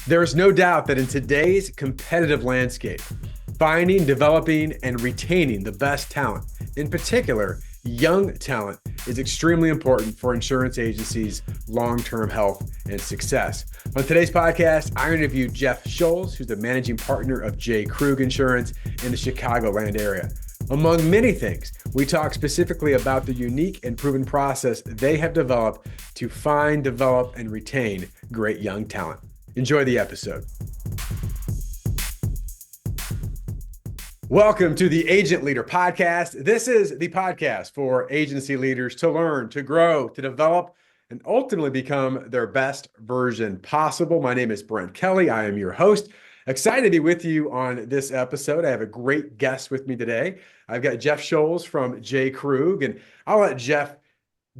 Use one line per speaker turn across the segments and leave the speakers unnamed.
There is no doubt that in today's competitive landscape, finding, developing, and retaining the best talent, in particular, young talent, is extremely important for insurance agencies' long-term health and success. On today's podcast, I interview Jeff Schulz, who's the managing partner of Krug Insurance in the Chicagoland area. Among many things, we talk specifically about the unique and proven process they have developed to find, develop, and retain great young talent. Enjoy the episode. Welcome to the Agent Leader Podcast. This is the podcast for agency leaders to learn, to grow, to develop, and ultimately become their best version possible. My name is Brent Kelly. I am your host. Excited to be with you on this episode. I have a great guest with me today. I've got Jeff Schulz from Krug, and I'll let Jeff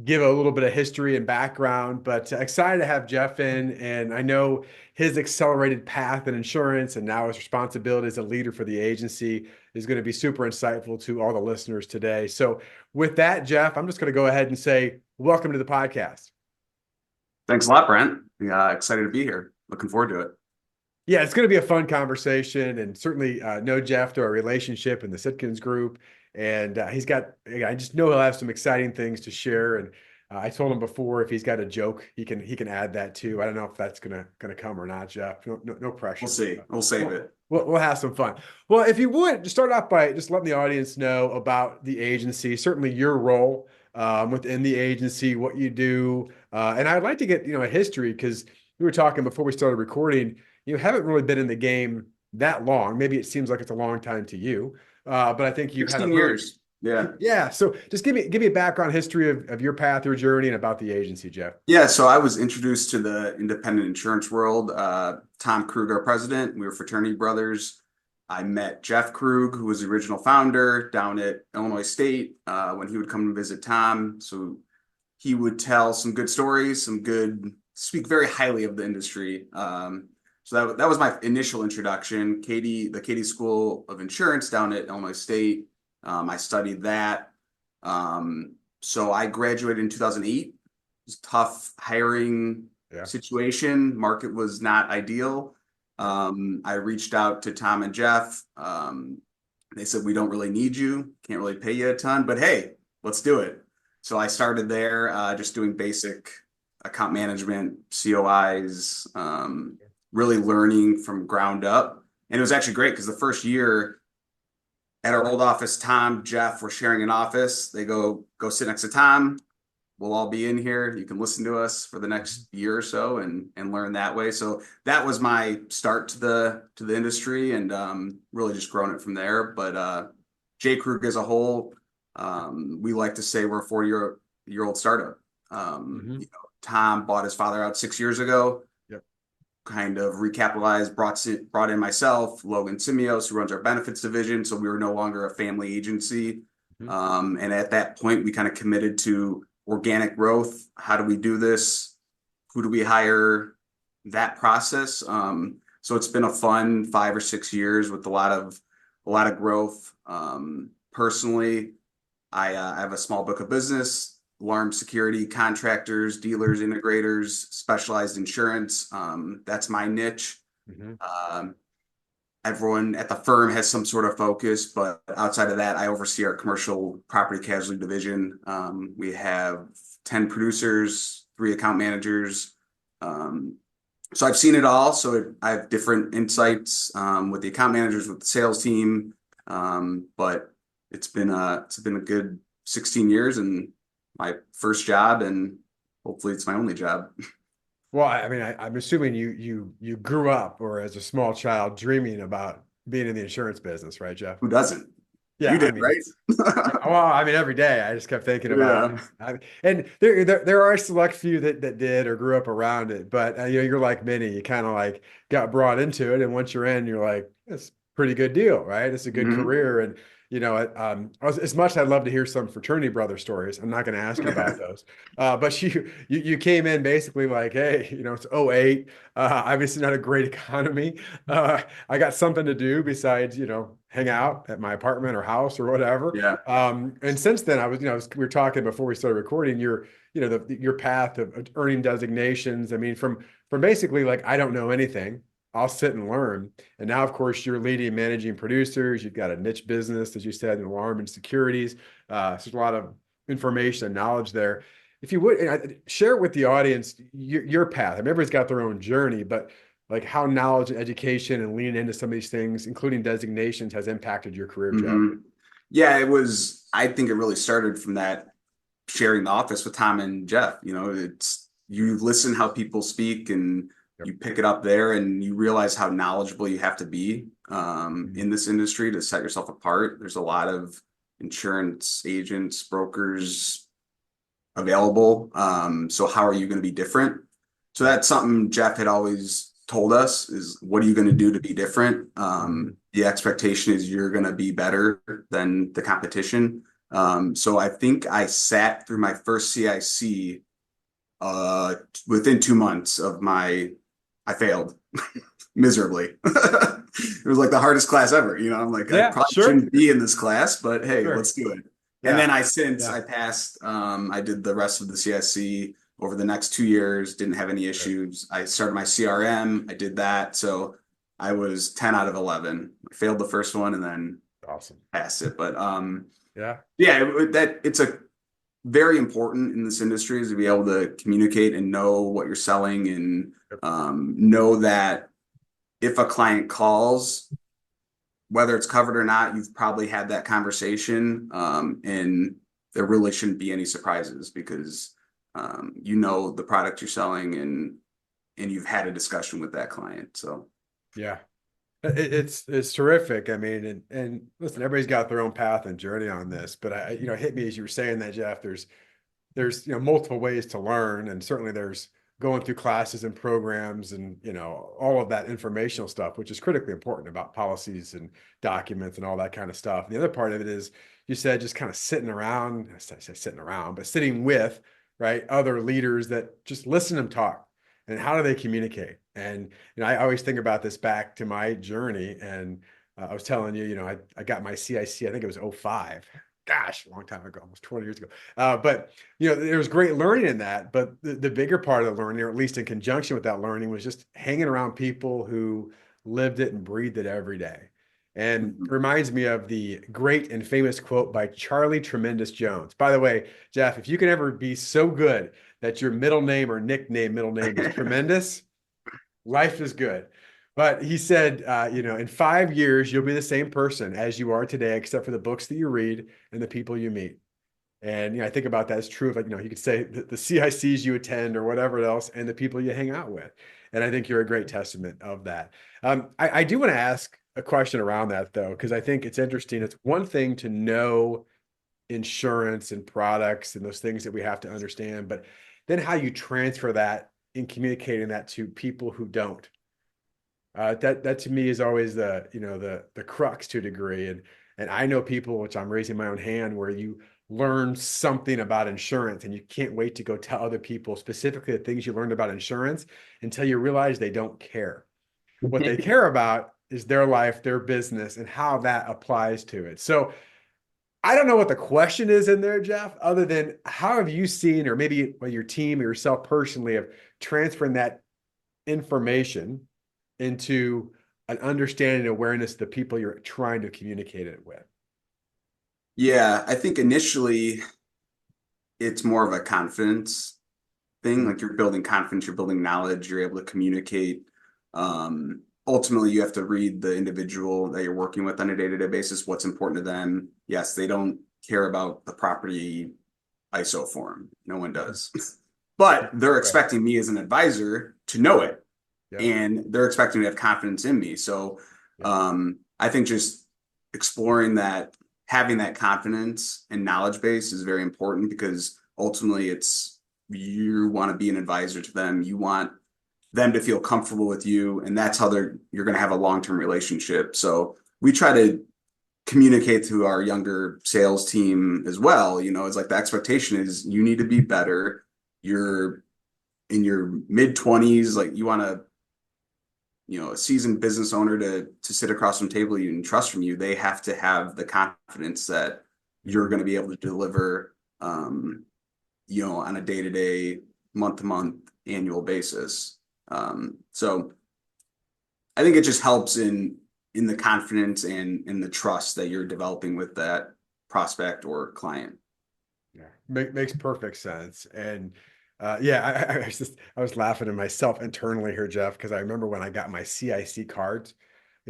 give a little bit of history and background, but excited to have Jeff in. And I know his accelerated path in insurance and now his responsibility as a leader for the agency is going to be super insightful to all the listeners today. So with that, Jeff, I'm just going to go ahead and say, welcome to the podcast.
Thanks a lot, Brent. Excited to be here. Looking forward to it.
Yeah, it's going to be a fun conversation, and certainly know Jeff through our relationship in the Sitkins group. And I just know he'll have some exciting things to share. And I told him before, if he's got a joke, he can add that too. I don't know if that's gonna come or not, Jeff. No pressure.
We'll see. We'll save it.
We'll have some fun. Well, if you would just start off by just letting the audience know about the agency, certainly your role within the agency, what you do, and I'd like to get a history, because we were talking before we started recording. You haven't really been in the game that long. Maybe it seems like it's a long time to you. But I think you've had
16 years. Yeah.
Yeah. So just give me a background history of your path, your journey, and about the agency, Jeff.
Yeah. So I was introduced to the independent insurance world. Tom Krug, our president, we were fraternity brothers. I met Jeff Krug, who was the original founder, down at Illinois State when he would come and visit Tom. So he would tell some good stories, speak very highly of the industry. So that was my initial introduction. The Katie School of Insurance down at Illinois State. I studied that. So I graduated in 2008. It was a tough hiring situation. Market was not ideal. I reached out to Tom and Jeff. They said, we don't really need you. Can't really pay you a ton, but hey, let's do it. So I started there just doing basic account management, COIs, really learning from ground up. And it was actually great because the first year at our old office, Tom, Jeff were sharing an office. They go sit next to Tom. We'll all be in here. You can listen to us for the next year or so and learn that way. So that was my start to the industry, and really just growing it from there. But Krug as a whole, we like to say we're a 40-year-old startup. Tom bought his father out 6 years ago. Kind of recapitalized, brought in myself, Logan Simios, who runs our benefits division. So we were no longer a family agency. And at that point, we kind of committed to organic growth. How do we do this? Who do we hire? That process. So it's been a fun 5 or 6 years with a lot of growth. Personally, I have a small book of business. Alarm security, contractors, dealers, integrators, specialized insurance. That's my niche. Everyone at the firm has some sort of focus, but outside of that, I oversee our commercial property casualty division. We have 10 producers, 3 account managers. So I've seen it all. So I have different insights with the account managers, with the sales team. But it's been a good 16 years and my first job, and hopefully it's my only job.
Well, I mean, I'm assuming you grew up, or as a small child, dreaming about being in the insurance business, right, Jeff?
Who doesn't?
Yeah,
you did, right?
Well, I mean, every day I just kept thinking about it. And there are a select few that did or grew up around it, but you're like many. You kind of like got brought into it, and once you're in, you're like, it's a pretty good deal, right? It's a good career, and as much as I'd love to hear some fraternity brother stories, I'm not going to ask you about those. But you came in basically like, hey, it's 2008. Obviously not a great economy. I got something to do besides, hang out at my apartment or house or whatever.
Yeah.
And since then, we were talking before we started recording. Your path of earning designations. I mean, from basically like I don't know anything I'll sit and learn. And now, of course, you're leading managing producers. You've got a niche business, as you said, in alarm and securities. So there's a lot of information and knowledge there. If you would share with the audience your path. I mean, everybody's got their own journey, but like how knowledge and education and leaning into some of these things, including designations, has impacted your career, Jeff.
Yeah, I think it really started from that sharing the office with Tom and Jeff. It's you listen how people speak and
Yep.
you pick it up there and you realize how knowledgeable you have to be in this industry to set yourself apart. There's a lot of insurance agents, brokers available. So how are you going to be different? So that's something Jeff had always told us is what are you going to do to be different? The expectation is you're going to be better than the competition. So I think I sat through my first CIC within 2 months of I failed miserably. It was like the hardest class ever. I'm like, I probably shouldn't be in this class, but hey, let's do it. And then I passed, I did the rest of the CIC over the next 2 years, didn't have any issues. I started my CRM, I did that. So I was 10 out of 11. I failed the first one and then passed it. But it's a very important in this industry is to be able to communicate and know what you're selling and know that if a client calls, whether it's covered or not, you've probably had that conversation, and there really shouldn't be any surprises because the product you're selling and you've had a discussion with that client. So
yeah, it's terrific. I mean, and listen, everybody's got their own path and journey on this, but it hit me as you were saying that, Jeff. There's multiple ways to learn, and certainly there's going through classes and programs and all of that informational stuff, which is critically important about policies and documents and all that kind of stuff. And the other part of it is you said just kind of sitting around. I say sitting around, but sitting with other leaders that just listen to them talk and how do they communicate. And I always think about this back to my journey, and I was telling you, I got my CIC. I think it was '05. Gosh, a long time ago, almost 20 years ago. But there was great learning in that. But the bigger part of the learning, or at least in conjunction with that learning, was just hanging around people who lived it and breathed it every day. And it reminds me of the great and famous quote by Charlie Tremendous Jones. By the way, Jeff, if you can ever be so good that your middle name or middle name is tremendous, life is good. But he said, in 5 years, you'll be the same person as you are today, except for the books that you read and the people you meet. And I think about that as true of, you could say the CICs you attend or whatever else and the people you hang out with. And I think you're a great testament of that. I do want to ask a question around that, though, because I think it's interesting. It's one thing to know insurance and products and those things that we have to understand, but then how you transfer that in communicating that to people who don't. That to me is always the crux to a degree. And I know people, which I'm raising my own hand, where you learn something about insurance and you can't wait to go tell other people specifically the things you learned about insurance until you realize they don't care. What they care about is their life, their business, and how that applies to it. So I don't know what the question is in there, Jeff, other than how have you seen, or maybe your team or yourself personally, of transferring that information into an understanding and awareness of the people you're trying to communicate it with?
Yeah, I think initially it's more of a confidence thing. Like you're building confidence, you're building knowledge, you're able to communicate. Ultimately, you have to read the individual that you're working with on a day-to-day basis, what's important to them. Yes, they don't care about the property ISO form. No one does. But they're expecting me as an advisor to know it. Yep. And they're expecting me to have confidence in me. So I think just exploring that, having that confidence and knowledge base is very important because ultimately you want to be an advisor to them. You want them to feel comfortable with you. And that's how you're going to have a long-term relationship. So we try to communicate to our younger sales team as well. It's like the expectation is you need to be better. You're in your mid-20s, like you want to, a seasoned business owner to sit across from the table you and trust from you. They have to have the confidence that you're going to be able to deliver, on a day-to-day, month-to-month, annual basis. So I think it just helps in the confidence and in the trust that you're developing with that prospect or client.
Yeah, makes perfect sense. And yeah, I was laughing to myself internally here, Jeff, because I remember when I got my CIC cards,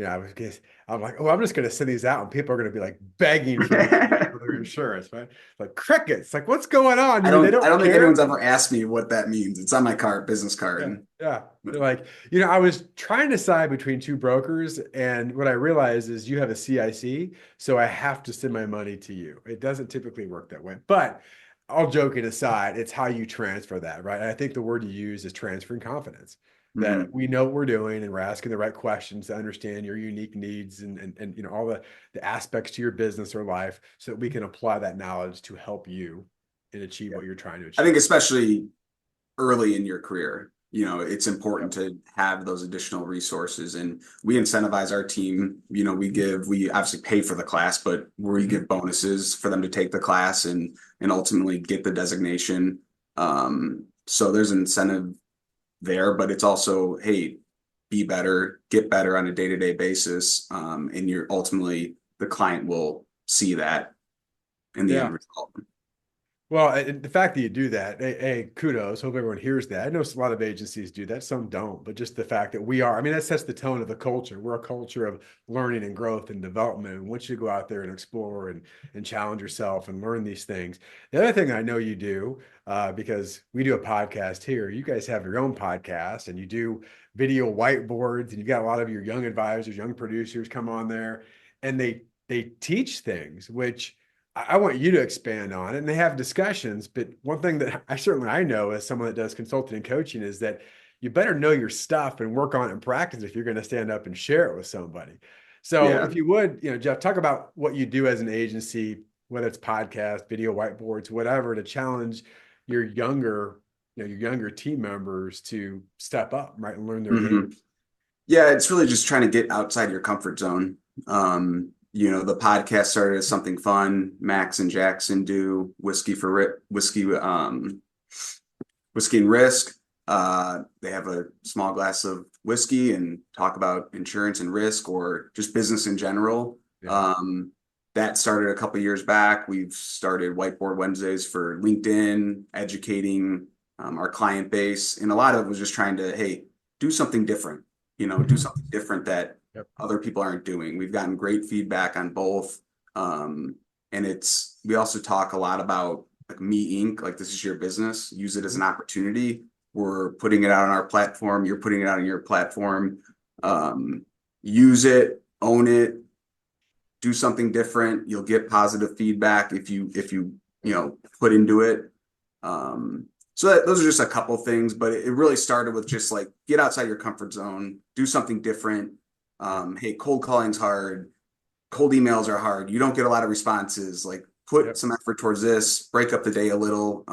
I'm like, oh, I'm just going to send these out, and people are going to be like begging for me for their insurance, right? Like crickets, like what's going on? You mean they
I
don't
don't think anyone's
care?
ever asked me what that means. It's on my card, business
Yeah,
card.
yeah. They're like, I was trying to decide between two brokers, and what I realized is you have a CIC, so I have to send my money to you. It doesn't typically work that way, but all joking aside, it's how you transfer that, right? And I think the word you use is transferring confidence. That
Mhm.
we know what we're doing and we're asking the right questions to understand your unique needs and all the aspects to your business or life so that we can apply that knowledge to help you and achieve
Yeah.
what you're trying to
I think
achieve.
especially early in your career, it's
Yep.
important to have those additional resources. And we incentivize our team. We obviously pay for the class, but we
Mhm.
give bonuses for them to take the class and ultimately get the designation. So there's an incentive there, but it's also, hey, be better, get better on a day-to-day basis. And you're ultimately the client will see that in the end
Yeah.
result.
Well, the fact that you do that, hey, kudos. Hope everyone hears that. I know a lot of agencies do that, some don't, but just the fact that I mean, that sets the tone of the culture. We're a culture of learning and growth and development. And once you go out there and explore and challenge yourself and learn these things. The other thing I know you do, because we do a podcast here, you guys have your own podcast and you do video whiteboards and you got a lot of your young advisors, young producers come on there and they teach things, which I want you to expand on it, and they have discussions. But one thing that I know as someone that does consulting and coaching is that you better know your stuff and work on it and practice if you're going to stand up and share it with somebody. So
Yeah.
if you would, Jeff, talk about what you do as an agency, whether it's podcast, video whiteboards, whatever, to challenge your younger team members to step up, right, and learn their game.
Mhm. Yeah, it's really just trying to get outside your comfort zone. The podcast started as something fun. Max and Jackson do whiskey and risk. They have a small glass of whiskey and talk about insurance and risk or just business in general.
Yeah.
That started a couple years back. We've started Whiteboard Wednesdays for LinkedIn, educating our client base, and a lot of it was just trying to, hey, do something different. Do
Mhm.
something different that
Yep.
other people aren't doing. We've gotten great feedback on both. And we also talk a lot about like Me Inc., like this is your business, use it as an
Mhm.
opportunity. We're putting it out on our platform, you're putting it out on your platform. Um, Use it, own it, do something different. You'll get positive feedback if you put into it. Those are just a couple things, but it really started with just like get outside your comfort zone, do something different.
Yep.
Hey, cold calling's hard, cold emails are hard. You don't get a lot of responses. Like put
Yep.
some effort towards this, break up the day a little.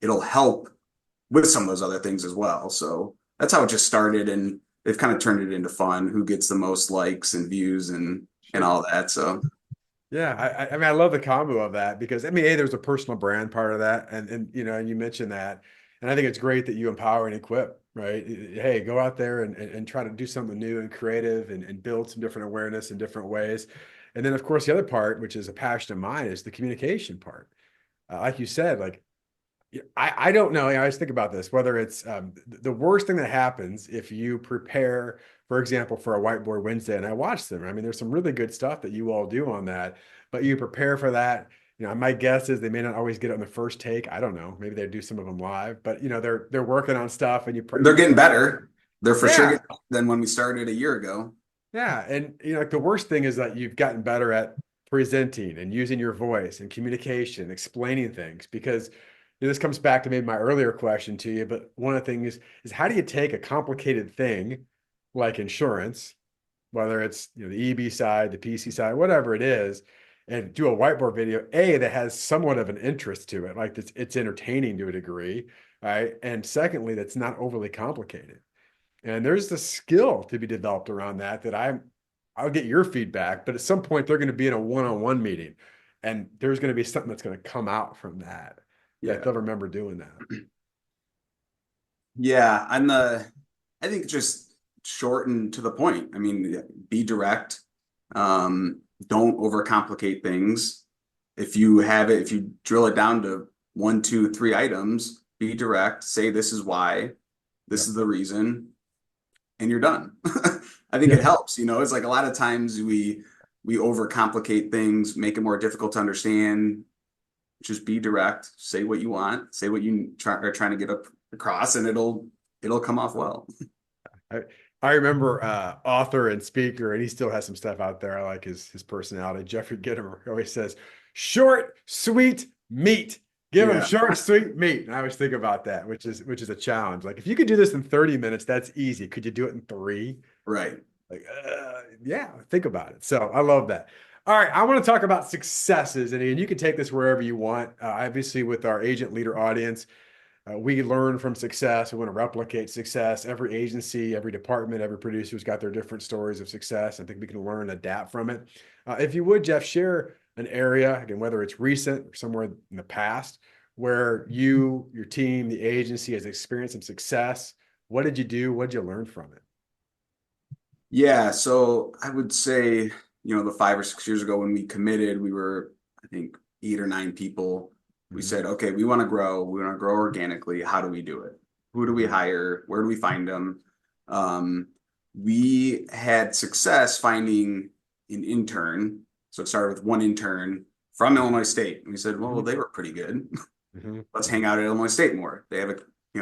It'll help with some of those other things as well. So that's how it just started, and they've kind of turned it into fun. Who gets the most likes and views and
Sure.
all that. So
Yeah, I mean, I love the combo of that because I mean, there's a personal brand part of that, and you mentioned that, and I think it's great that you empower and equip, right? Hey, go out there and try to do something new and creative and build some different awareness in different ways, and then of course the other part, which is a passion of mine, is the communication part. Like you said, like yeah, I don't know. I always think about this, whether it's the worst thing that happens if you prepare, for example, for a whiteboard Wednesday, and I watch them. I mean, there's some really good stuff that you all do on that, but you prepare for that. My guess is they may not always get it on the first take. I don't know. Maybe they do some of them live, but they're working on stuff and
they're
you
getting
prep.
better. They're for sure
Yeah.
getting better than when we started a year ago.
Yeah. And like the worst thing is that you've gotten better at presenting and using your voice and communication, explaining things because this comes back to maybe my earlier question to you, but one of the things is how do you take a complicated thing like insurance, whether it's the EB side, the PC side, whatever it is, and do a whiteboard video, that has somewhat of an interest to it, like it's entertaining to a degree, right? And secondly, that's not overly complicated. And there's the skill to be developed around that I'll get your feedback, but at some point they're going to be in a one-on-one meeting and there's going to be something that's going to come out from that
Yeah.
they'll remember doing that.
Yeah. I think just short and to the point. I mean, be direct. Don't overcomplicate things. If you drill it down to 1, 2, 3 items, be direct, say this is why, this is the reason, and you're done. I think it helps, it's like a lot of times we overcomplicate things, make it more difficult to understand. Just be direct, say what you want, say what you are trying to get across, and it'll come off well.
I remember author and speaker, and he still has some stuff out there. I like his personality. Jeffrey Gitomer always says, short, sweet, meat. Give them short, sweet meat. And I always think about that, which is a challenge. Like if you could do this in 30 minutes, that's easy. Could you do it in 3?
Right.
Like, yeah, think about it. So I love that. All right, I want to talk about successes, and you can take this wherever you want. Obviously, with our agent leader audience, we learn from success. We want to replicate success. Every agency, every department, every producer's got their different stories of success. I think we can learn and adapt from it. If you would, Jeff, share an area, again, whether it's recent or somewhere in the past, where you, your team, the agency has experienced some success. What did you do? What did you learn from it?
Yeah, so I would say, the 5 or 6 years ago when we committed, we were, I think, 8 or 9 people. We said, okay, we want to grow. We want to grow organically. How do we do it? Who do we hire? Where do we find them? We had success finding an intern. So it started with one intern from Illinois State. And we said, well, they were pretty good. Let's hang out at Illinois State more. They have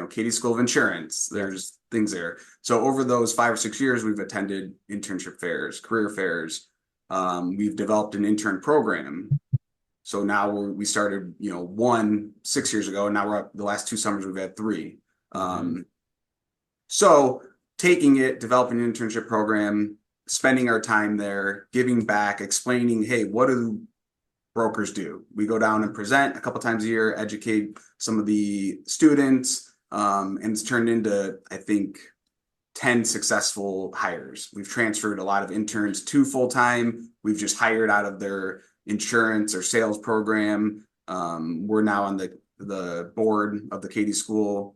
Katie School of Insurance. There's things there. So over those 5 or 6 years, we've attended internship fairs, career fairs. We've developed an intern program. So now we started, 1 6 years ago, and now we're up the last 2 summers, we've had 3. So taking it, developing an internship program, spending our time there, giving back, explaining, hey, what do brokers do? We go down and present a couple times a year, educate some of the students, and it's turned into, I think, 10 successful hires. We've transferred a lot of interns to full-time. We've just hired out of their insurance or sales program. We're now on the board of the Katie School.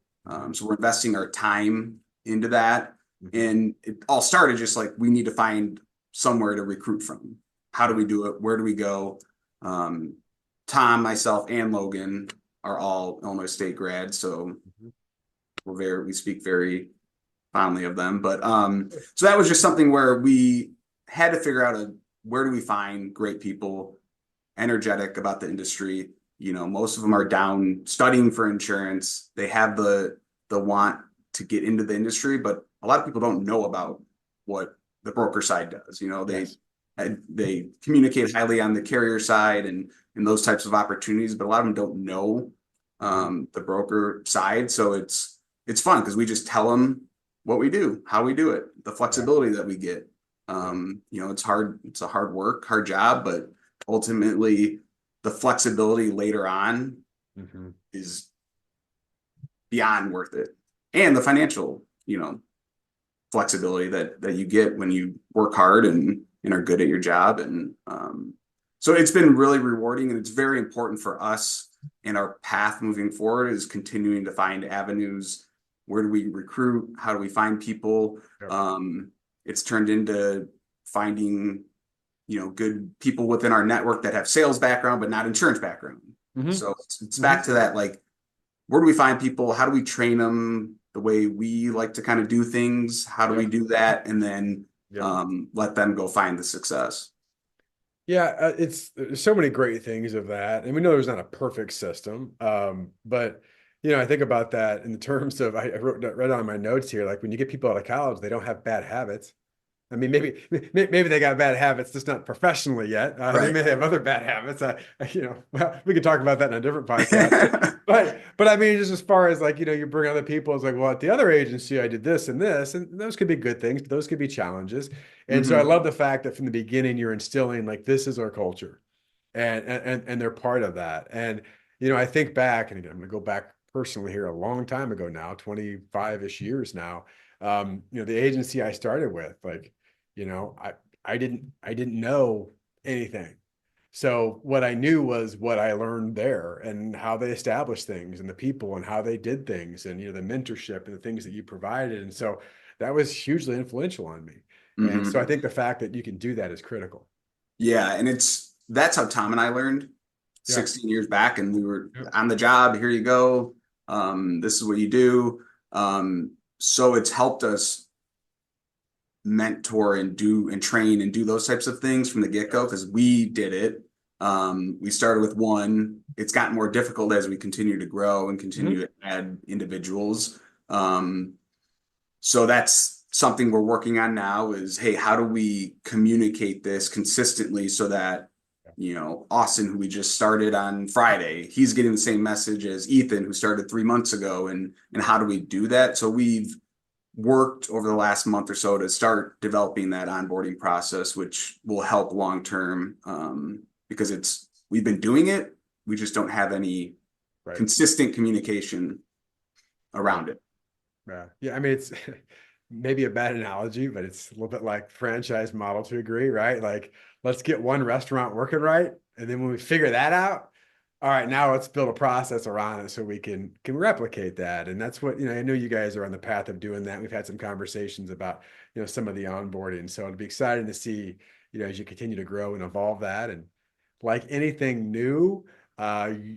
So we're investing our time into that. And it all started just like, we need to find somewhere to recruit from. How do we do it? Where do we go? Tom, myself, and Logan are all Illinois State grads. So we speak very fondly of them. But so that was just something where we had to figure out where do we find great people, energetic about the industry. Most of them are down studying for insurance. They have the want to get into the industry, but a lot of people don't know about what the broker side does. They communicate highly on the carrier side and those types of opportunities, but a lot of them don't know the broker side. So it's fun because we just tell them what we do, how we do it, the flexibility that we get. It's hard. It's a hard job, but ultimately the flexibility later on is beyond worth it. And the financial, flexibility that you get when you work hard and are good at your job. And so it's been really rewarding, and it's very important for us in our path moving forward is continuing to find avenues. Where do we recruit? How do we find people? It's turned into finding, good people within our network that have sales background, but not insurance background. So it's back to that, like, where do we find people? How do we train them the way we like to kind of do things? How do we do that? And then let them go find the success.
Yeah, there's so many great things of that. And we know there's not a perfect system. But I think about that in the terms of, I read on my notes here, like when you get people out of college, they don't have bad habits. I mean, maybe they got bad habits, just not professionally yet. They may have other bad habits. Well, we could talk about that in a different podcast. but I mean, just as far as like, you bring other people, it's like, well, at the other agency, I did this, and those could be good things, but those could be challenges. And so I love the fact that from the beginning, you're instilling like, this is our culture, and they're part of that. And I think back, and again, I'm going to go back personally here a long time ago now, 25-ish years now. The agency I started with, like, I didn't know anything. So what I knew was what I learned there and how they established things and the people and how they did things and, the mentorship and the things that you provided. And so that was hugely influential on me. And so I
Hmm.
think the fact that you can do that is critical.
Yeah, and that's how Tom and I learned
Yeah.
16 years back, and we were
Yep.
on the job. Here you go. This is what you do. So it's helped us mentor and do and train and do those types of things from the get-go because we did it. We started with one. It's gotten more difficult as we continue to grow and
Mhm.
continue to add individuals. Um, so that's something we're working on now is, hey, how do we communicate this consistently so that, Austin, who we just started on Friday, he's getting the same message as Ethan, who started 3 months ago. And how do we do that? So we've worked over the last month or so to start developing that onboarding process, which will help long term because we've been doing it. We just don't have any
Right.
consistent communication
Right.
around it.
Yeah. Yeah. I mean, it's maybe a bad analogy, but it's a little bit like franchise model to agree, right? Like, let's get one restaurant working right. And then when we figure that out, all right, now let's build a process around it so we can replicate that. And that's what, I know you guys are on the path of doing that. We've had some conversations about, some of the onboarding. So it'll be exciting to see, as you continue to grow and evolve that. And like anything new,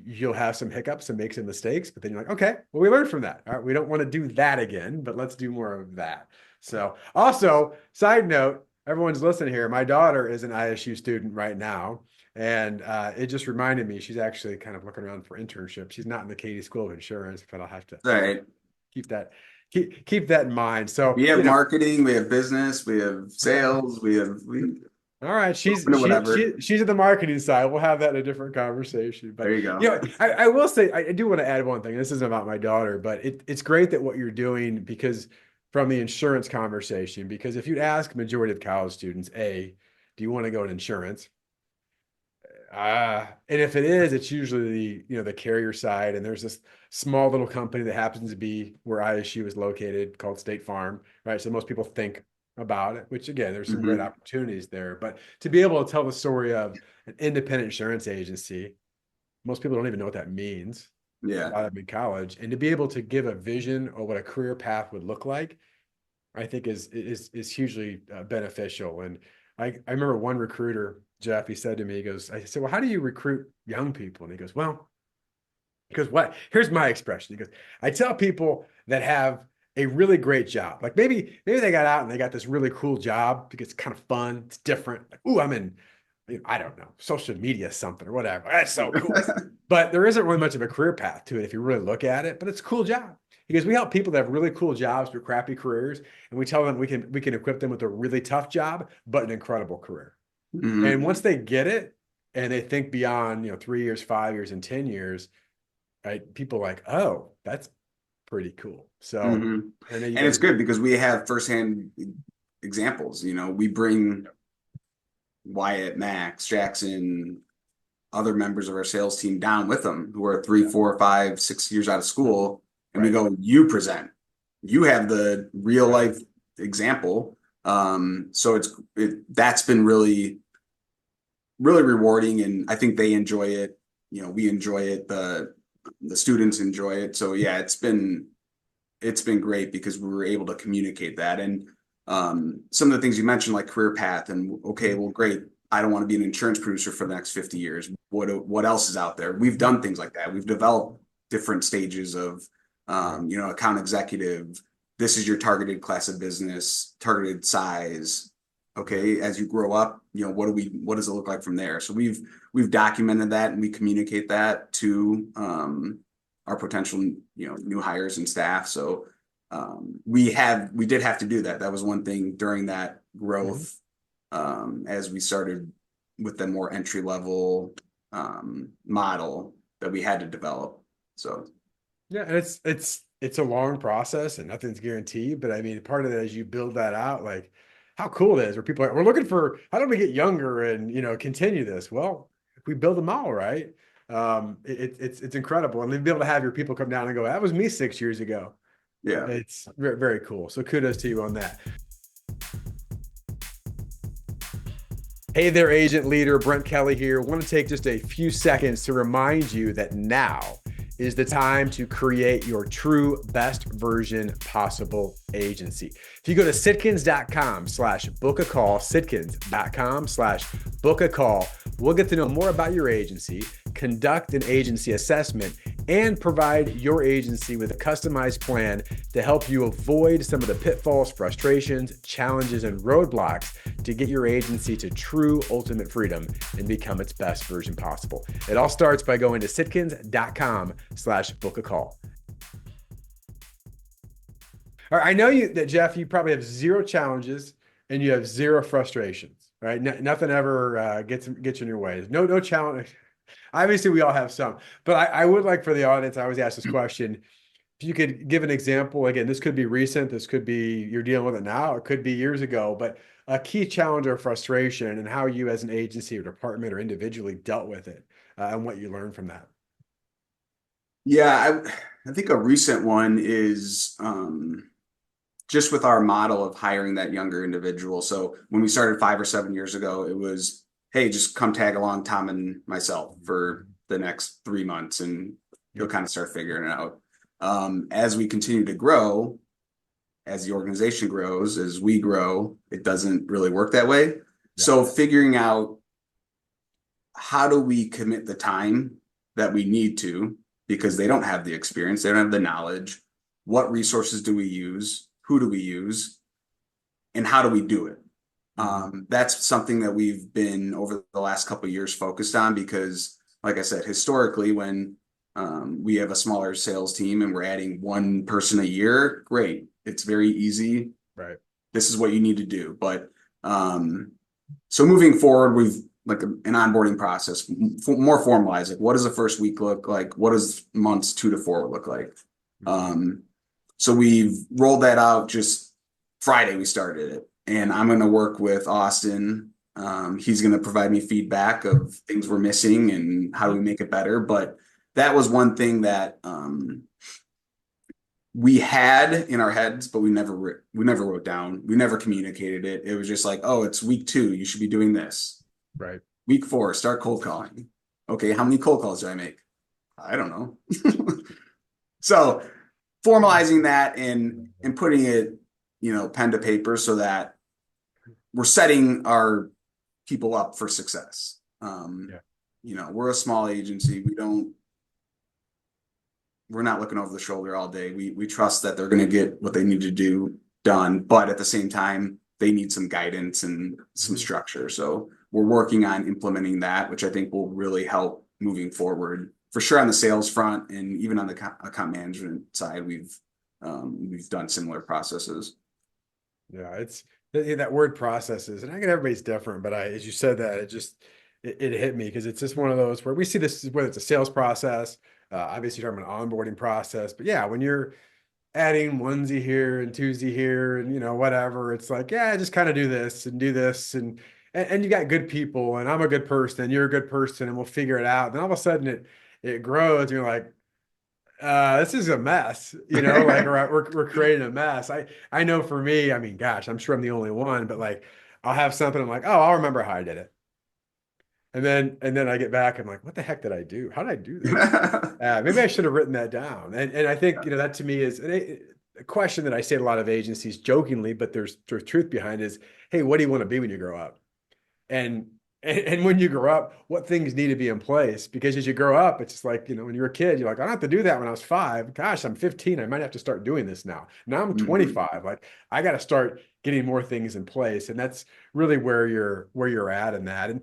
you'll have some hiccups and make some mistakes, but then you're like, okay, well, we learned from that. All right, we don't want to do that again, but let's do more of that. So, also, side note, everyone's listening here. My daughter is an ISU student right now, and it just reminded me she's actually kind of looking around for internships. She's not in the Katie School of Insurance, but I'll have to
All right.
keep that keep that in mind. So,
We have marketing, we have business, we have sales, we
all right,
open to whatever.
she's at the marketing side. We'll have that in a different conversation. But
There you go.
I will say I do want to add one thing. This isn't about my daughter, but it's great that what you're doing because from the insurance conversation, because if you'd ask majority of college students, A, do you want to go to insurance? And if it is, it's usually the carrier side, and there's this small little company that happens to be where ISU is located called State Farm, right? So most people think about it, which again, there's some great
Hmm.
opportunities there. But to be able to tell the story of an independent insurance agency, most people don't even know what that means. A
Yeah.
lot of them in college, and to be able to give a vision of what a career path would look like, I think is hugely beneficial. And I remember one recruiter, Jeff, he said to me, he goes, I said, well, how do you recruit young people? And he goes, well, because what? Here's my expression. He goes, I tell people that have a really great job. Like maybe they got out and they got this really cool job because it's kind of fun. It's different. Like, ooh, I'm in, I don't know, social media something or whatever. That's so cool. But there isn't really much of a career path to it if you really look at it. But it's a cool job. Because we help people that have really cool jobs through crappy careers, and we tell them we can equip them with a really tough job, but an incredible career. And
Hmm.
once they get it and they think beyond, 3 years, 5 years, and 10 years, right? People are like, oh, that's pretty cool. So
Hmm.
I know you
And
guys
it's
do.
good because we have firsthand examples. We bring Wyatt, Max, Jackson, other members of our sales team down with them who are three,
Yeah,
4, 5, 6 years out of school, and we
right,
go, you present. You have the real
right.
life example. So that's been really, really rewarding, and I think they enjoy it. We enjoy it. The students enjoy it. So yeah, it's been great because we were able to communicate that. And some of the things you mentioned, like career path, and okay,
Mhm.
well, great. I don't want to be an insurance producer for the next 50 years. What else is out there? We've
Mhm.
done things like that. We've developed different stages of,
Right.
account executive. This is your targeted class of business, targeted size.
Yeah.
Okay, as you grow up, what does it look like from there? So we've documented that and we communicate that to our potential, new hires and staff. So we did have to do that. That was one thing during that
Mhm.
growth, as we started with the more entry level model that we had to develop. So
Yeah, and it's a long process and nothing's guaranteed. But I mean, part of it as you build that out, like how cool it is, where people are, we're looking for how do we get younger and continue this? Well, if we build them all right, it's incredible. And then be able to have your people come down and go, that was me 6 years ago.
yeah.
It's very, very cool. So kudos to you on that. Hey there, agent leader. Brent Kelly here. I want to take just a few seconds to remind you that now is the time to create your true best version possible agency. If you go to sitkins.com/book a call, sitkins.com/book a call, we'll get to know more about your agency, conduct an agency assessment, and provide your agency with a customized plan to help you avoid some of the pitfalls, frustrations, challenges, and roadblocks to get your agency to true ultimate freedom and become its best version possible. It all starts by going to sitkins.com/book a call. All right, I know that Jeff, you probably have zero challenges and you have zero frustrations, right? Nothing ever gets in your way. No challenge. Obviously, we all have some, but I would like for the audience, I always ask this question, if you could give an example. Again, this could be recent, this could be you're dealing with it now, it could be years ago, but a key challenge or frustration and how you as an agency or department or individually dealt with it and what you learned from that.
Yeah, I think a recent one is just with our model of hiring that younger individual. So when we started 5 or 7 years ago, it was, hey, just come tag along Tom and myself for the next 3 months and you'll kind of start figuring it out. As we continue to grow, as the organization grows, as we grow, it doesn't really work that way. Yeah. So figuring out how do we commit the time that we need to, because they don't have the experience, they don't have the knowledge. What resources do we use? Who do we use? And how do we do it? That's something that we've been over the last couple of years focused on, because like I said, historically, when we have a smaller sales team and we're adding one person a year, great. It's very easy.
Right.
This is what you need to do. But so moving forward, we've like an onboarding process, more formalized. Like, what does the first week look like? What does months 2 to 4 look like? So we've rolled that out just Friday. We started it, and I'm going to work with Austin. He's going to provide me feedback of things we're missing and how do we make it better. But that was one thing that we had in our heads, but we never wrote down. We never communicated it. It was just like, oh, it's week 2. You should be doing this.
Right.
Week 4, start cold calling. Okay, how many cold calls do I make? I don't know. So formalizing that and putting it, pen to paper so that we're setting our people up for success. We're a small agency. We're not looking over the shoulder all day. We trust that they're going to get what they need to do done, but at the same time, they need some guidance and some structure. So we're working on implementing that, which I think will really help moving forward, for sure on the sales front, and even on the account management side, we've done similar processes.
Yeah, it's that word processes, and I get everybody's different, but as you said that, it hit me, because it's just one of those where we see this, whether it's a sales process, obviously you're talking about an onboarding process, but yeah, when you're adding onesie here and twosie here and whatever, it's like, yeah, just kind of do this and you got good people, and I'm a good person and you're a good person, and we'll figure it out. And all of a sudden it grows and you're like, this is a mess, like we're creating a mess. I know for me, I mean, gosh, I'm sure I'm the only one, but like, I'll have something, I'm like, oh, I'll remember how I did it. And then I get back, I'm like, what the heck did I do? How did I do this? Maybe I should have written that down. And I think, that to me is a question that I say to a lot of agencies jokingly, but there's truth behind is, hey, what do you want to be when you grow up? And when you grow up, what things need to be in place? Because as you grow up, it's just like, when you're a kid, you're like, I don't have to do that when I was 5. Gosh, I'm 15. I might have to start doing this now. Now I'm 25. Like, I got to start getting more things in place. And that's really where you're at in that. And,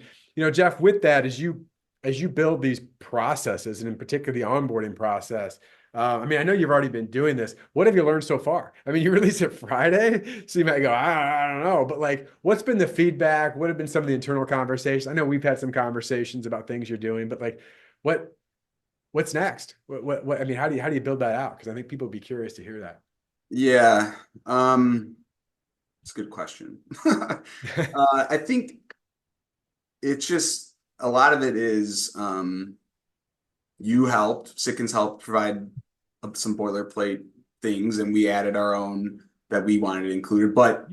Jeff, with that, as you build these processes, and in particular the onboarding process, I know you've already been doing this. What have you learned so far? You released it Friday, so you might go, I don't know, but like, what's been the feedback? What have been some of the internal conversations? I know we've had some conversations about things you're doing, but like, what's next? What how do you build that out? Because I think people would be curious to hear that.
Yeah, it's a good question. I think it's just a lot of it is Sitkins helped provide some boilerplate things, and we added our own that we wanted included. But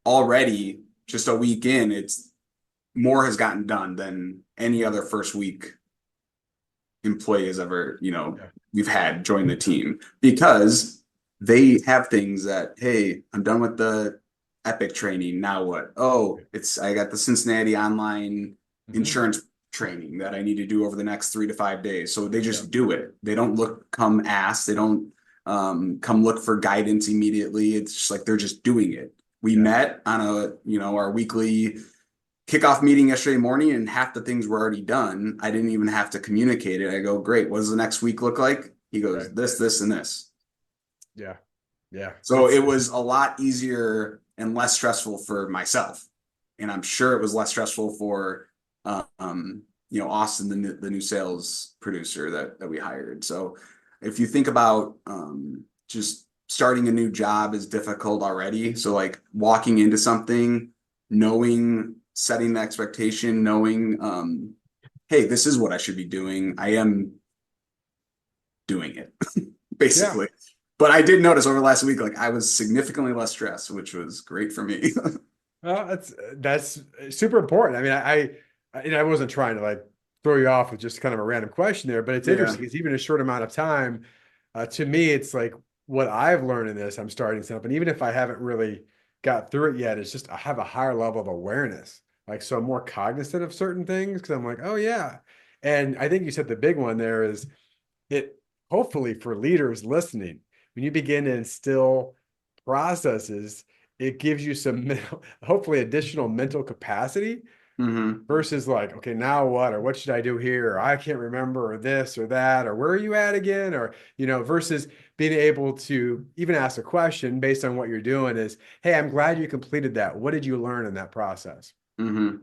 already, just a week in, it's more has gotten done than any other first week employee has ever,
Yeah.
we've had join the team, because they have things that, hey, I'm done with the Epic training. Now what? Oh, I got the Cincinnati online
Mhm.
insurance training that I need to do over the next 3 to 5 days. So they
Yeah.
just do it. They don't come ask. They don't come look for guidance immediately. It's just like they're just doing it. We
Yeah.
met on our weekly kickoff meeting yesterday morning, and half the things were already done. I didn't even have to communicate it. I go, great. What does the next week look like? He
Right.
goes, this, and this.
Yeah. Yeah.
So it was a lot easier and less stressful for myself. And I'm sure it was less stressful for, Austin, the new sales producer that we hired. So if you think about just starting a new job is difficult already. So like walking into something, setting the expectation, knowing, hey, this is what I should be doing. I am doing it,
Yeah.
basically. But I did notice over the last week, like I was significantly less stressed, which was great for me.
Well, that's super important. I mean, I wasn't trying to like throw you off with just kind of a random question there, but it's
Yeah.
interesting. It's even a short amount of time. To me, it's like what I've learned in this, I'm starting to set up. And even if I haven't really got through it yet, it's just I have a higher level of awareness. Like, so I'm more cognizant of certain things because I'm like, oh yeah. And I think you said the big one there is it hopefully for leaders listening, when you begin to instill processes, it gives you some hopefully additional mental capacity
Hmm.
versus like, okay, now what? Or what should I do here? Or I can't remember, or this or that, or where are you at again? Or, versus being able to even ask a question based on what you're doing is, hey, I'm glad you completed that. What did you learn in that process?
Hmm.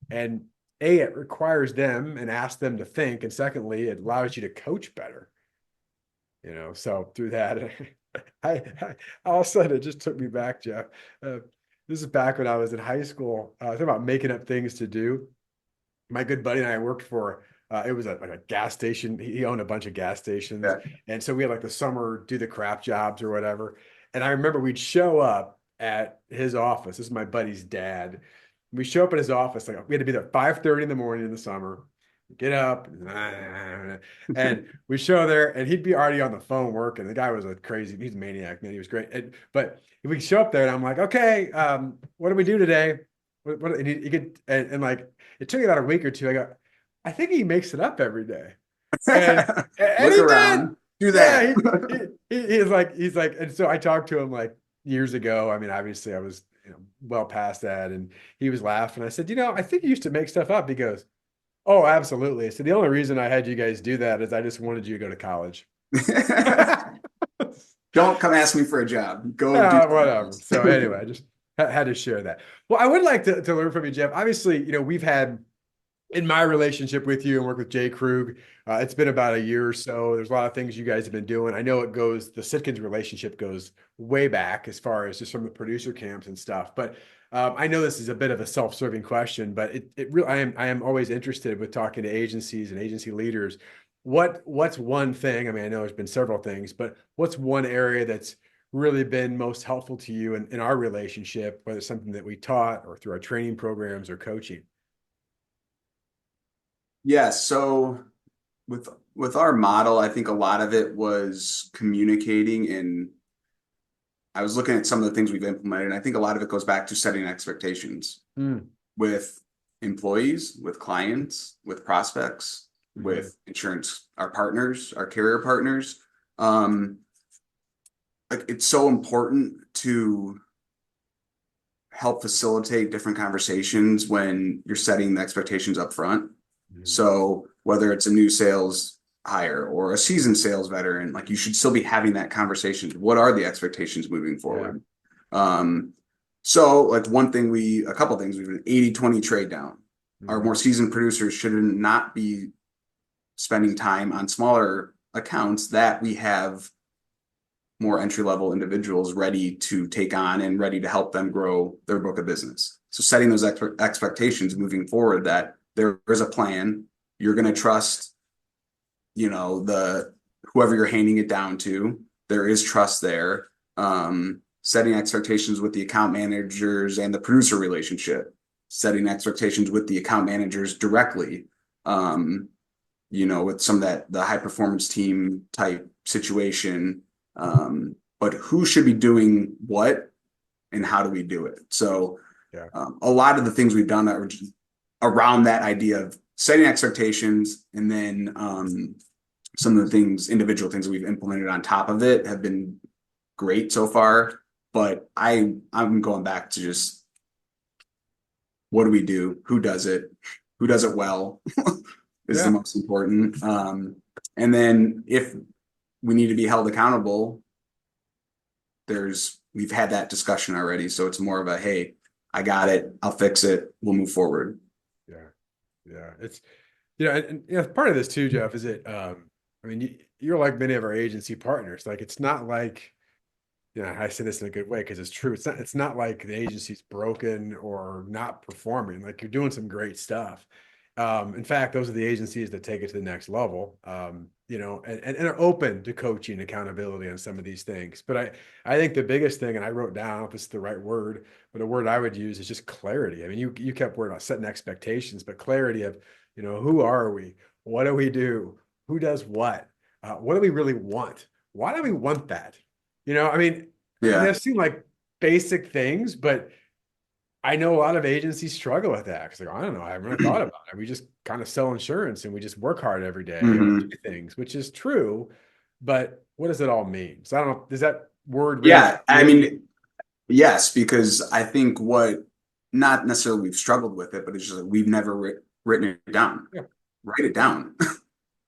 And A, it requires them and asks them to think. And secondly, it allows you to coach better. So through that, I all of a sudden it just took me back, Jeff. Uh, this is back when I was in high school. Talking about making up things to do. My good buddy and I worked for. It was like a gas station. He owned a bunch of gas stations,
Yeah.
and so we had like the summer do the crap jobs or whatever. And I remember we'd show up at his office. This is my buddy's dad. We show up at his office like we had to be there 5:30 in the morning in the summer. Get up, and we show there, and he'd be already on the phone working. The guy was a crazy, he's a maniac, man. He was great. But we show up there, and I'm like, okay, what do we do today? And he could, and like, it took me about a week or two. I go, I think he makes it up every day, and
Look
he did.
around, do
Yeah,
that.
he's like, and so I talked to him like years ago. I mean, obviously, I was well past that, and he was laughing. I said, I think you used to make stuff up. He goes, oh, absolutely. So the only reason I had you guys do that is I just wanted you to go to college.
Don't come ask me for a job. Go do something
Whatever.
else.
So anyway, I just had to share that. Well, I would like to learn from you, Jeff. Obviously, we've had in my relationship with you and work with Jay Krug, it's been about a year or so. There's a lot of things you guys have been doing. I know the Sitkins relationship goes way back as far as just from the producer camps and stuff. But I know this is a bit of a self-serving question, but I am always interested with talking to agencies and agency leaders. What's one thing? I mean, I know there's been several things, but what's one area that's really been most helpful to you in our relationship, whether it's something that we taught or through our training programs or coaching?
Yeah, so with our model, I think a lot of it was communicating, and I was looking at some of the things we've implemented, and I think a lot of it goes back to setting expectations
Mm.
with employees, with clients, with prospects,
Mhm.
with insurance, our partners, our carrier partners. Um, like it's so important to help facilitate different conversations when you're setting the expectations up front.
Mhm.
So whether it's a new sales hire or a seasoned sales veteran, like you should still be having that conversation. What are the expectations moving
Yeah.
forward? Um, so like a couple things, we've an 80-20 trade down. Our more
Mhm.
seasoned producers should not be spending time on smaller accounts that we have more entry level individuals ready to take on and ready to help them grow their book of business. So setting those expectations moving forward that there is a plan, you're going to trust, the whoever you're handing it down to, there is trust there. Setting expectations with the account managers and the producer relationship, setting expectations with the account managers directly. with some of the high performance team type situation. But who should be doing what and how do we do it? So
Yeah.
a lot of the things we've done are just around that idea of setting expectations, and then some of the individual things that we've implemented on top of it have been great so far. But I'm going back to just, what do we do? Who does it? Who does it well is the most important. And then if we need to be held accountable, we've had that discussion already. So it's more of a, hey, I got it. I'll fix it. We'll move forward.
Yeah. Yeah. It's, and part of this too, Jeff, is I mean, you're like many of our agency partners. Like, it's not like, I say this in a good way because it's true. It's not like the agency's broken or not performing. Like, you're doing some great stuff. In fact, those are the agencies that take it to the next level, and are open to coaching, accountability on some of these things. But I think the biggest thing, and I wrote down, if this is the right word, but a word I would use is just clarity. I mean, you kept word on setting expectations, but clarity of, who are we? What do we do? Who does what? What do we really want? Why do we want that? I mean,
Yeah.
they seem like basic things, but I know a lot of agencies struggle with that because I don't know, I haven't really thought about it. We just kind of sell insurance and we just work hard every day and we do things, which is true. But what does it all mean? So I don't know. Does that word?
Yeah. I mean, yes, because I think not necessarily we've struggled with it, but it's just like we've never written it down.
Yeah.
Write it down.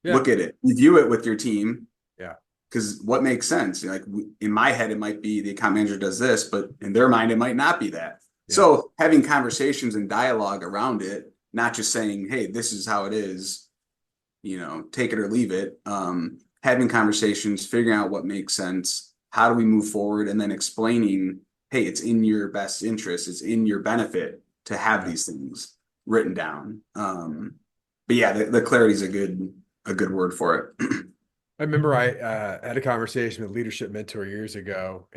Yeah.
Look at it. Review it with your team.
Yeah.
Because what makes sense? Like in my head, it might be the account manager does this, but in their mind, it might not be that. Yeah. So having conversations and dialogue around it, not just saying, hey, this is how it is, take it or leave it. Having conversations, figuring out what makes sense. How do we move forward? And then explaining, hey, it's in your best interest. It's in your benefit to have these things written down. But yeah, the clarity is a good word for it.
I remember I had a conversation with a leadership mentor years ago,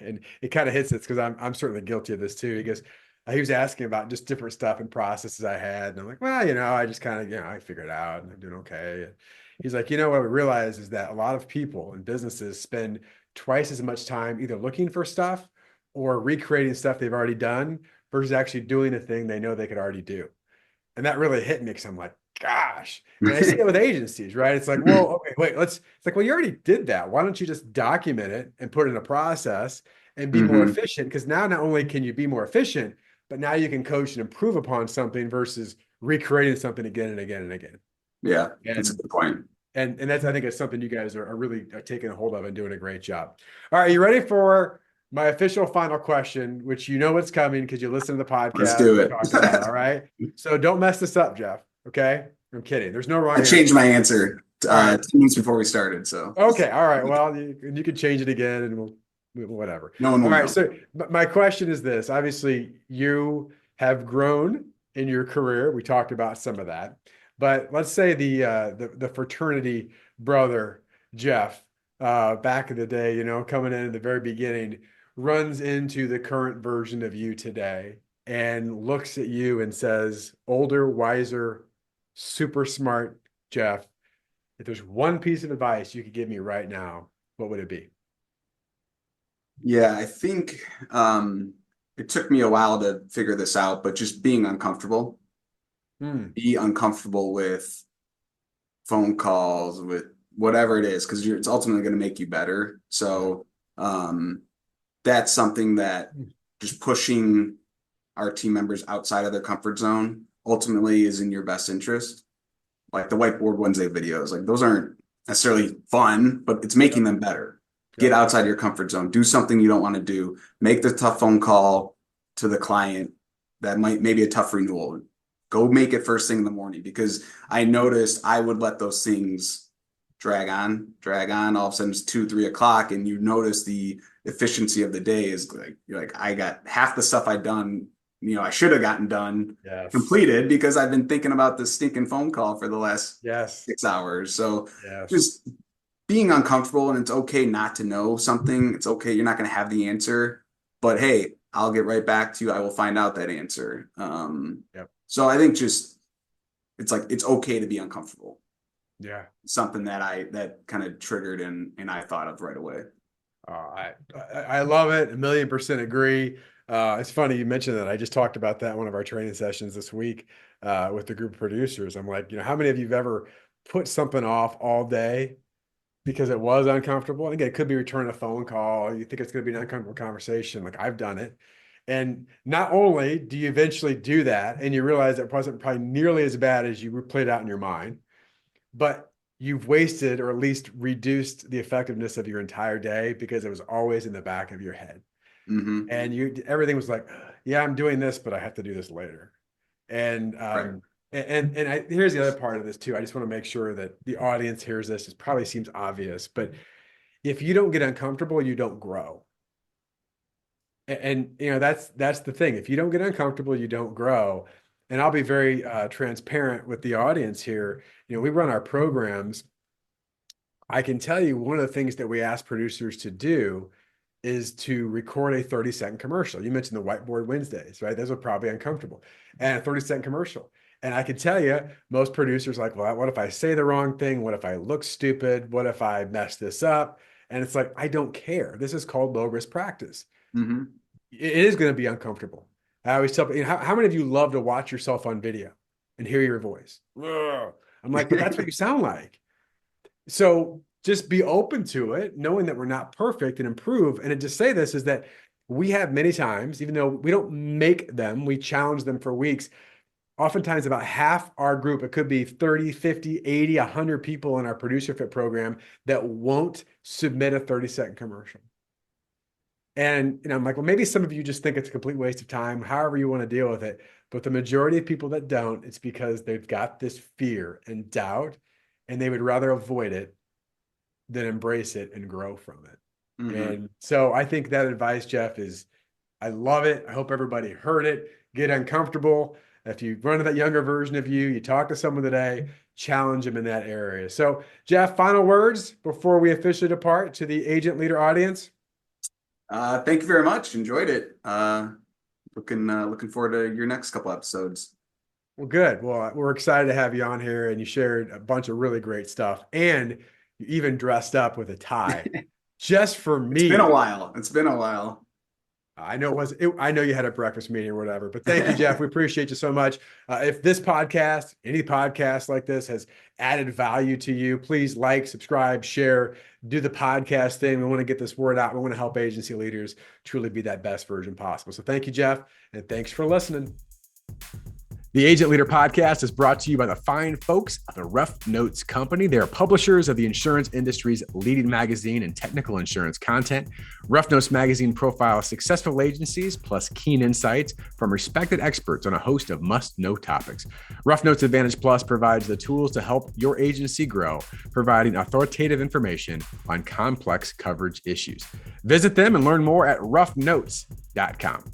and it kind of hits this because I'm certainly guilty of this too. He was asking about just different stuff and processes I had, and I'm like, well, I just kind of, I figured it out and I'm doing okay. And he's like, what we realize is that a lot of people and businesses spend twice as much time either looking for stuff or recreating stuff they've already done versus actually doing a thing they know they could already do. And that really hit me because I'm like, gosh. And I see it with agencies, right? It's like, well, okay, wait, it's like, well, you already did that. Why don't you just document it and put it in a process and be more efficient? Because now not only can you be more efficient, but now you can coach and improve upon something versus recreating something again and again and again.
Yeah, that's a good point.
And that's, I think it's something you guys are really taking a hold of and doing a great job. All right, you ready for my official final question, which what's coming because you listen to the podcast.
Let's do it.
All right. So don't mess this up, Jeff. Okay. I'm kidding. There's no wrong
answer. I changed my answer 2 minutes before we started. So
okay. All right. Well, you can change it again and we'll whatever.
No one will.
All right. So my question is this. Obviously, you have grown in your career. We talked about some of that. But let's say the fraternity brother, Jeff, back in the day, coming in at the very beginning, runs into the current version of you today and looks at you and says, older, wiser, super smart Jeff, if there's one piece of advice you could give me right now, what would it be?
Yeah, I think it took me a while to figure this out, but just being uncomfortable. Be uncomfortable with phone calls, with whatever it is, because it's ultimately going to make you better. So that's something that just pushing our team members outside of their comfort zone ultimately is in your best interest. Like the whiteboard Wednesday videos, like those aren't necessarily fun, but it's making them better. Get outside your comfort zone. Do something you don't want to do. Make the tough phone call to the client that maybe a tough renewal. Go make it first thing in the morning, because I noticed I would let those things drag on. All of a sudden it's 2-3 o'clock, and you notice the efficiency of the day is like, you're like, I got half the stuff I'd done, I should have gotten done, completed, because I've been thinking about this stinking phone call for the last 6 hours. So just being uncomfortable, and it's okay not to know something. It's okay. You're not going to have the answer, but hey, I'll get right back to you. I will find out that answer. So I think just, it's like, it's okay to be uncomfortable. something that kind of triggered and I thought of right away.
I love it. 1,000,000% agree. It's funny you mentioned that. I just talked about that in one of our training sessions this week with the group of producers. I'm like, how many of you have ever put something off all day because it was uncomfortable? And again, it could be returning a phone call. You think it's going to be an uncomfortable conversation. Like I've done it. And not only do you eventually do that and you realize it wasn't probably nearly as bad as you played out in your mind, but you've wasted or at least reduced the effectiveness of your entire day because it was always in the back of your head.
Mm-hmm.
And everything was like, yeah, I'm doing this, but I have to do this later. And
Right.
Here's the other part of this too. I just want to make sure that the audience hears this. It probably seems obvious, but if you don't get uncomfortable, you don't grow. And that's the thing. If you don't get uncomfortable, you don't grow. And I'll be very transparent with the audience here. We run our programs. I can tell you one of the things that we ask producers to do is to record a 30-second commercial. You mentioned the whiteboard Wednesdays, right? Those are probably uncomfortable. And a 30-second commercial. And I can tell you, most producers are like, well, what if I say the wrong thing? What if I look stupid? What if I mess this up? And it's like, I don't care. This is called low risk practice.
Mm-hmm.
It is going to be uncomfortable. I always tell people, how many of you love to watch yourself on video and hear your voice? Ugh. I'm like, but that's what you sound like. So just be open to it, knowing that we're not perfect and improve. And to say this is that we have many times, even though we don't make them, we challenge them for weeks. Oftentimes about half our group, it could be 30, 50, 80, 100 people in our producer fit program that won't submit a 30-second commercial. And I'm like, well, maybe some of you just think it's a complete waste of time, however you want to deal with it. But the majority of people that don't, it's because they've got this fear and doubt, and they would rather avoid it than embrace it and grow from it. Mm-hmm. And so I think that advice, Jeff, I love it. I hope everybody heard it. Get uncomfortable. If you run into that younger version of you, you talk to someone today, challenge them in that area. So Jeff, final words before we officially depart to the agent leader audience.
Thank you very much. Enjoyed it. Looking forward to your next couple episodes.
Well, good. Well, we're excited to have you on here, and you shared a bunch of really great stuff, and you even dressed up with a tie just for me.
It's been a while.
I know I know you had a breakfast meeting or whatever, but thank you, Jeff. We appreciate you so much. If this podcast, any podcast like this has added value to you, please like, subscribe, share, do the podcast thing. We want to get this word out. We want to help agency leaders truly be that best version possible. So thank you, Jeff, and thanks for listening. The Agent Leader Podcast is brought to you by the fine folks at the Rough Notes Company. They are publishers of the insurance industry's leading magazine and technical insurance content. Rough Notes magazine profiles successful agencies plus keen insights from respected experts on a host of must-know topics. Rough Notes Advantage Plus provides the tools to help your agency grow, providing authoritative information on complex coverage issues. Visit them and learn more at roughnotes.com.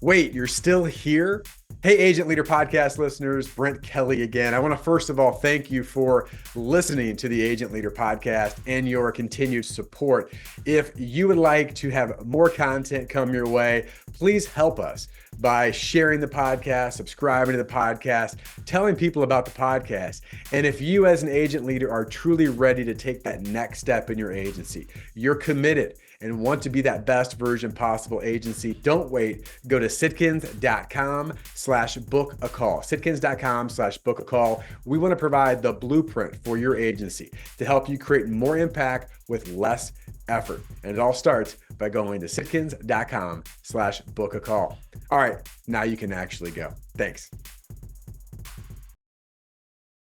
Wait, you're still here? Hey, Agent Leader Podcast listeners, Brent Kelly again. I want to first of all thank you for listening to the Agent Leader Podcast and your continued support. If you would like to have more content come your way, please help us by sharing the podcast, subscribing to the podcast, telling people about the podcast. And if you as an agent leader are truly ready to take that next step in your agency, you're committed and want to be that best version possible agency, don't wait. Go to sitkins.com/book a call. Sitkins.com/book a call. We want to provide the blueprint for your agency to help you create more impact with less effort. And it all starts by going to sitkins.com/book a call. All right, now you can actually go. Thanks.